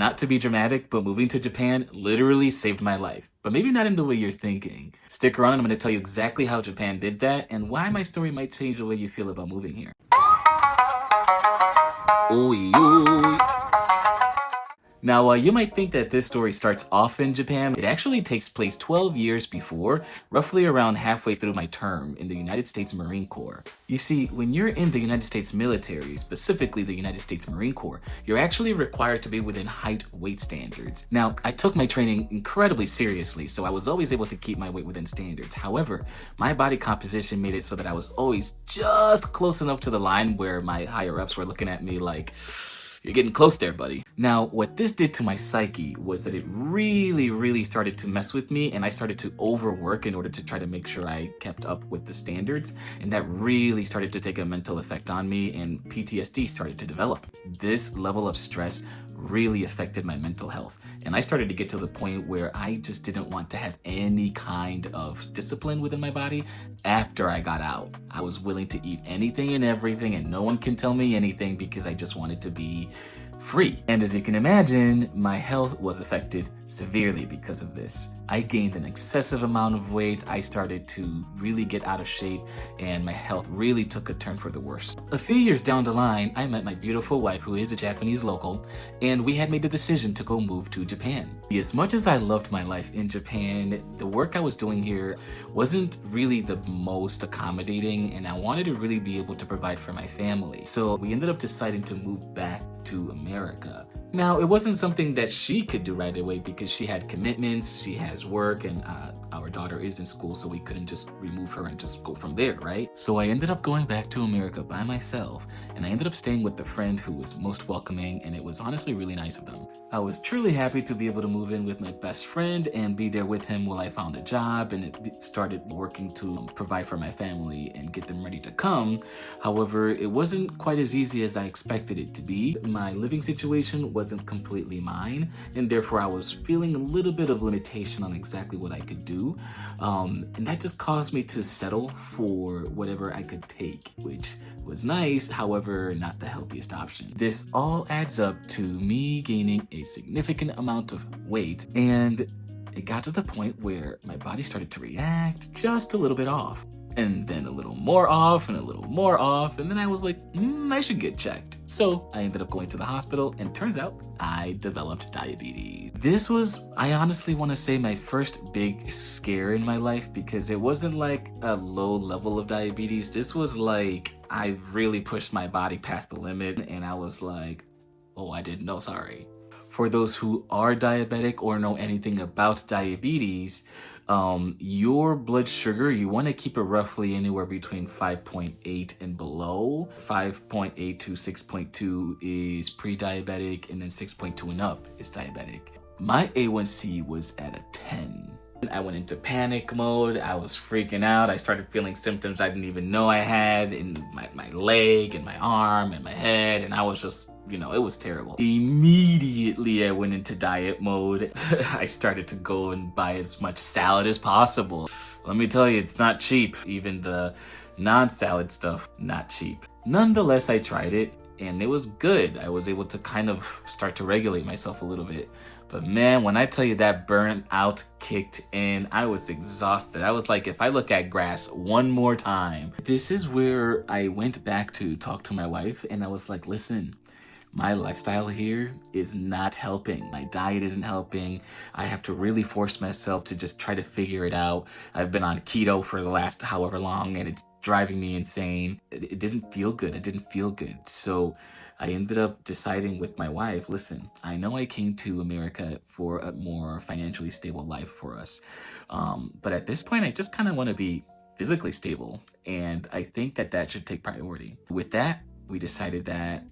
not to be dramatic, but moving to Japan literally saved my life. But maybe not in the way you're thinking. Stick around and I'm going to tell you exactly how Japan did that and why my story might change the way you feel about moving here. Oi, oi. Now, you might think that this story starts off in Japan. It actually takes place 12 years before, roughly around halfway through my term in the United States Marine Corps. You see, when you're in the United States military, specifically the United States Marine Corps, you're actually required to be within height-weight standards. Now, I took my training incredibly seriously, so I was always able to keep my weight within standards. However, my body composition made it so that I was always just close enough to the line where my higher-ups were looking at me like, "You're getting close there, buddy." Now, what this did to my psyche was that it really started to mess with me, and I started to overwork in order to try to make sure I kept up with the standards, and that really started to take a mental effect on me, and PTSD started to develop. This level of stress really affected my mental health, and I started to get to the point where I just didn't want to have any kind of discipline within my body after I got out. I was willing to eat anything and everything, and no one can tell me anything because I just wanted to be free. And as you can imagine, my health was affected severely because of this. I gained an excessive amount of weight, I started to really get out of shape, and my health really took a turn for the worse. A few years down the line, I met my beautiful wife, who is a Japanese local, and we had made the decision to go move to Japan. As much as I loved my life in Japan, the work I was doing here wasn't really the most accommodating, and I wanted to really be able to provide for my family. So we ended up deciding to move back to America. Now, it wasn't something that she could do right away because she had commitments, she has work, and our daughter is in school, so we couldn't just remove her and just go from there, right? So I ended up going back to America by myself, and I ended up staying with the friend who was most welcoming, and it was honestly really nice of them. I was truly happy to be able to move in with my best friend and be there with him while I found a job and it started working to provide for my family and get them ready to come. However, it wasn't quite as easy as I expected it to be. My living situation wasn't completely mine, and therefore I was feeling a little bit of limitation on exactly what I could do. And that just caused me to settle for whatever I could take, which was nice, however, not the healthiest option. This all adds up to me gaining a significant amount of weight, and it got to the point where my body started to react just a little bit off. And then a little more off and a little more off, and then I was like, I should get checked. So I ended up going to the hospital, and turns out I developed diabetes. This was, I honestly want to say, my first big scare in my life, because it wasn't like a low level of diabetes. This was like, I really pushed my body past the limit, and I was like, oh, I didn't know, sorry. For those who are diabetic or know anything about diabetes, your blood sugar, you want to keep it roughly anywhere between 5.8 and below. 5.8 to 6.2 is pre-diabetic, and then 6.2 and up is diabetic. My A1C was at a 10. I went into panic mode. I was freaking out. I started feeling symptoms I didn't even know I had in my leg and my arm and my head, and I was just, it was terrible. Immediately I went into diet mode. I started to go and buy as much salad as possible. Let me tell you, it's not cheap. Even the non-salad stuff, not cheap. Nonetheless, I tried it, and it was good. I was able to kind of start to regulate myself a little bit. But man, when I tell you that burnout kicked in, I was exhausted. I was like, if I look at grass one more time. This is where I went back to talk to my wife, and I was like, listen, my lifestyle here is not helping. My diet isn't helping. I have to really force myself to just try to figure it out. I've been on keto for the last however long, and it's driving me insane. It didn't feel good. It didn't feel good. So I ended up deciding with my wife, listen, I know I came to America for a more financially stable life for us. But at this point, I just kind of want to be physically stable. And I think that should take priority. With that, we decided that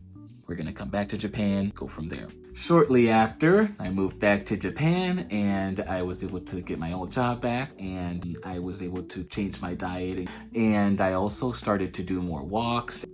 we're going to come back to Japan, go from there. Shortly after, I moved back to Japan, and I was able to get my old job back, and I was able to change my diet, and I also started to do more walks,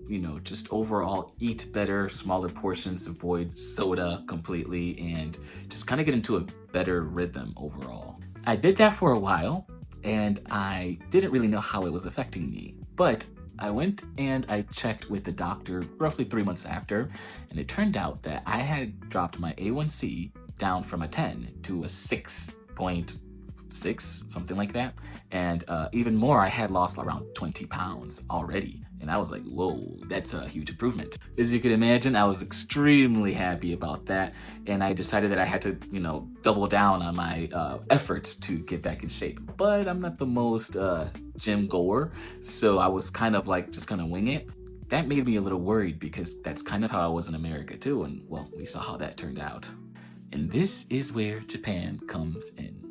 just overall eat better, smaller portions, avoid soda completely, and just kind of get into a better rhythm overall. I did that for a while, and I didn't really know how it was affecting me, but I went and I checked with the doctor roughly 3 months after, and it turned out that I had dropped my A1C down from a 10 to a 6.6, something like that. And even more, I had lost around 20 pounds already. And I was like, whoa, that's a huge improvement. As you can imagine, I was extremely happy about that. And I decided that I had to, double down on my efforts to get back in shape. But I'm not the most gym goer, so I was kind of like just gonna wing it. That made me a little worried because that's kind of how I was in America too. And well, we saw how that turned out. And this is where Japan comes in.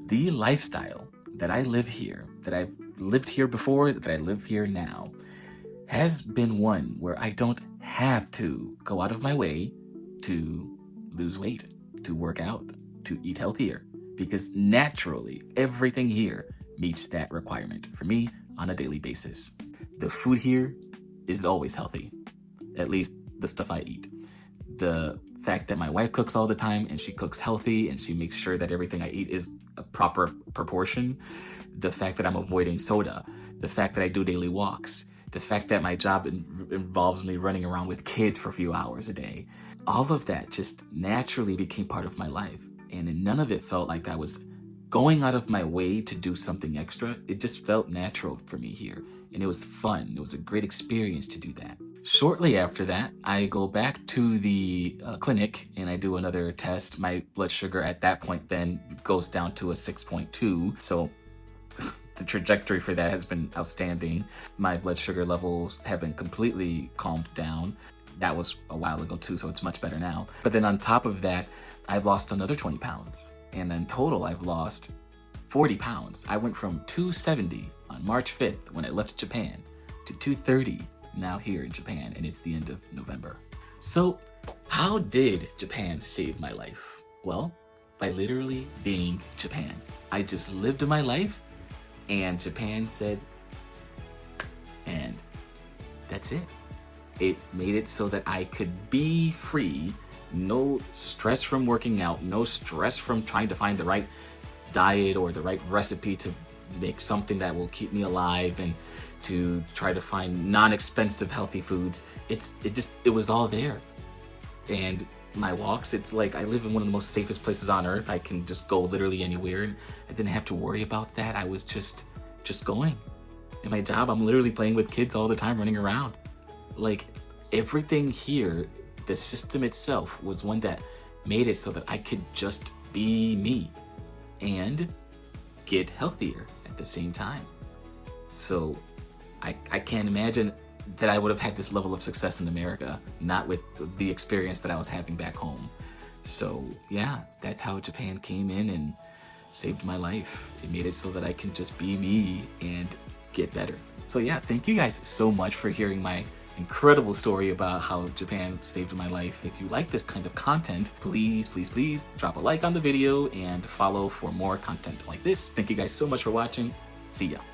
The lifestyle that I live here, that I've lived here before, that I live here now, has been one where I don't have to go out of my way to lose weight, to work out, to eat healthier, because naturally everything here meets that requirement for me on a daily basis. The food here is always healthy, at least the stuff I eat. The fact that my wife cooks all the time and she cooks healthy and she makes sure that everything I eat is a proper proportion. The fact that I'm avoiding soda. The fact that I do daily walks. The fact that my job involves me running around with kids for a few hours a day. All of that just naturally became part of my life. And none of it felt like I was going out of my way to do something extra. It just felt natural for me here. And it was fun. It was a great experience to do that. Shortly after that, I go back to the clinic and I do another test. My blood sugar at that point then goes down to a 6.2. So the trajectory for that has been outstanding. My blood sugar levels have been completely calmed down. That was a while ago too, so it's much better now. But then on top of that, I've lost another 20 pounds. And in total, I've lost 40 pounds. I went from 270 on March 5th when I left Japan to 230 now here in Japan, and it's the end of November. So how did Japan save my life? Well, by literally being Japan. I just lived my life and Japan said, and that's it. It made it so that I could be free, no stress from working out, no stress from trying to find the right diet or the right recipe to make something that will keep me alive and to try to find non-expensive healthy foods. It was all there. And my walks, it's like I live in one of the most safest places on earth. I can just go literally anywhere and I didn't have to worry about that. I was just going. In my job, I'm literally playing with kids all the time, running around. Like everything here, the system itself was one that made it so that I could just be me and get healthier at the same time. So I can't imagine that I would have had this level of success in America, not with the experience that I was having back home. So yeah, that's how Japan came in and saved my life. It made it so that I can just be me and get better. So yeah, thank you guys so much for hearing my incredible story about how Japan saved my life. If you like this kind of content, please drop a like on the video and follow for more content like this. Thank you guys so much for watching. See ya.